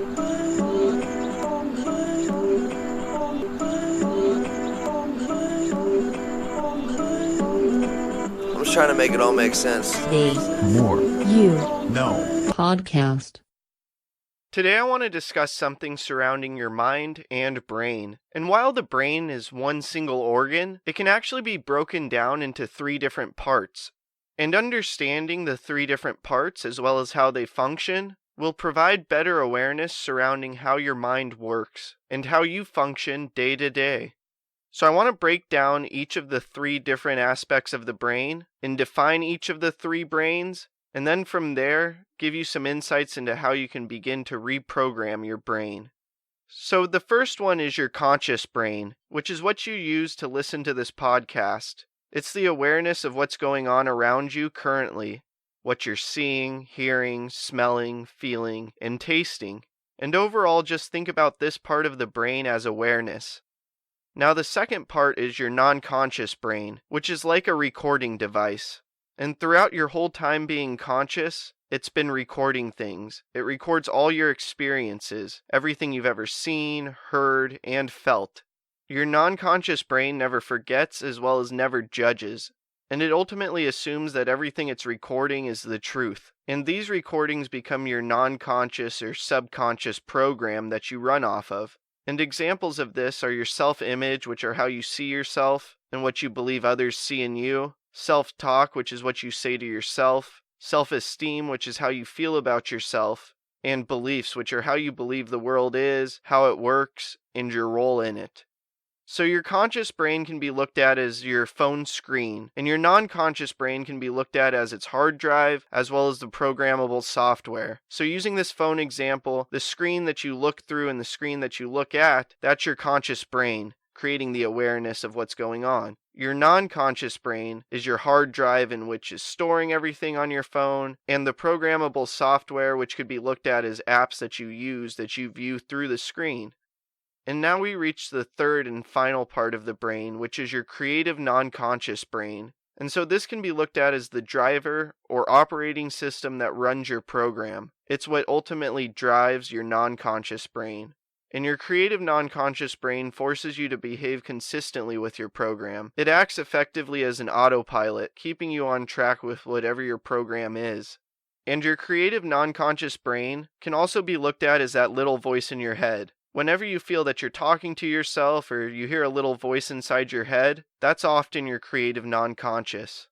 I'm just trying to make it all make sense. The More You Know Podcast. Today I want to discuss something surrounding your mind and brain. And while the brain is one single organ, it can actually be broken down into three different parts. And understanding the three different parts as well as how they function will provide better awareness surrounding how your mind works and how you function day to day. So I want to break down each of the three different aspects of the brain and define each of the three brains, and then from there, give you some insights into how you can begin to reprogram your brain. So the first one is your conscious brain, which is what you use to listen to this podcast. It's the awareness of what's going on around you currently, what you're seeing, hearing, smelling, feeling, and tasting. And overall, just think about this part of the brain as awareness. Now the second part is your non-conscious brain, which is like a recording device. And throughout your whole time being conscious, it's been recording things. It records all your experiences, everything you've ever seen, heard, and felt. Your non-conscious brain never forgets as well as never judges, and it ultimately assumes that everything it's recording is the truth. And these recordings become your non-conscious or subconscious program that you run off of. And examples of this are your self-image, which are how you see yourself and what you believe others see in you. Self-talk, which is what you say to yourself. Self-esteem, which is how you feel about yourself. And beliefs, which are how you believe the world is, how it works, and your role in it. So your conscious brain can be looked at as your phone screen, and your non-conscious brain can be looked at as its hard drive, as well as the programmable software. So using this phone example, the screen that you look through and the screen that you look at, that's your conscious brain, creating the awareness of what's going on. Your non-conscious brain is your hard drive in which is storing everything on your phone, and the programmable software, which could be looked at as apps that you use that you view through the screen. And now we reach the third and final part of the brain, which is your creative-nonconcious brain. And so this can be looked at as the driver or operating system that runs your program. It's what ultimately drives your non-conscious brain. And your creative non-conscious brain forces you to behave consistently with your program. It acts effectively as an autopilot, keeping you on track with whatever your program is. And your creative non-conscious brain can also be looked at as that little voice in your head. Whenever you feel that you're talking to yourself or you hear a little voice inside your head, that's often your creative non-conscious.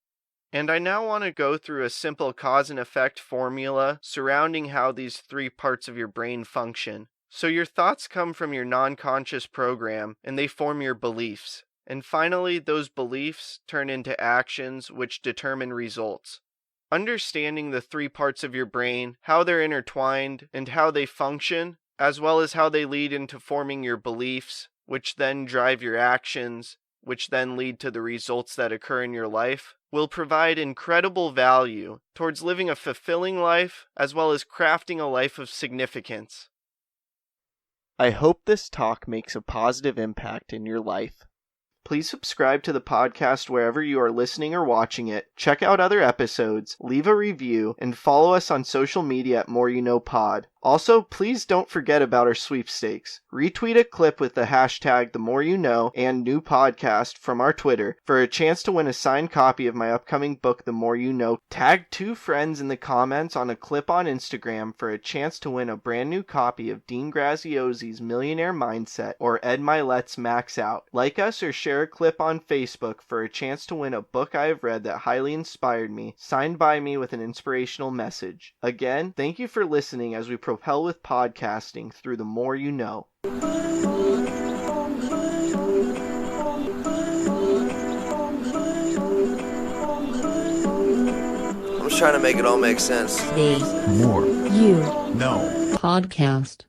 And I now want to go through a simple cause and effect formula surrounding how these three parts of your brain function. So your thoughts come from your non-conscious program, and they form your beliefs. And finally, those beliefs turn into actions which determine results. Understanding the three parts of your brain, how they're intertwined, and how they function, as well as how they lead into forming your beliefs, which then drive your actions, which then lead to the results that occur in your life, will provide incredible value towards living a fulfilling life, as well as crafting a life of significance. I hope this talk makes a positive impact in your life. Please subscribe to the podcast wherever you are listening or watching it, check out other episodes, leave a review, and follow us on social media at More You Know Pod. Also, please don't forget about our sweepstakes. Retweet a clip with the hashtag #TheMoreYouKnow and new podcast from our Twitter for a chance to win a signed copy of my upcoming book, The More You Know. Tag 2 friends in the comments on a clip on Instagram for a chance to win a brand new copy of Dean Graziosi's Millionaire Mindset or Ed Milet's Max Out. Like us or share a clip on Facebook for a chance to win a book I have read that highly inspired me, signed by me with an inspirational message. Again, thank you for listening as we propel with podcasting through the More You Know. I'm just trying to make it all make sense. The More You Know Podcast.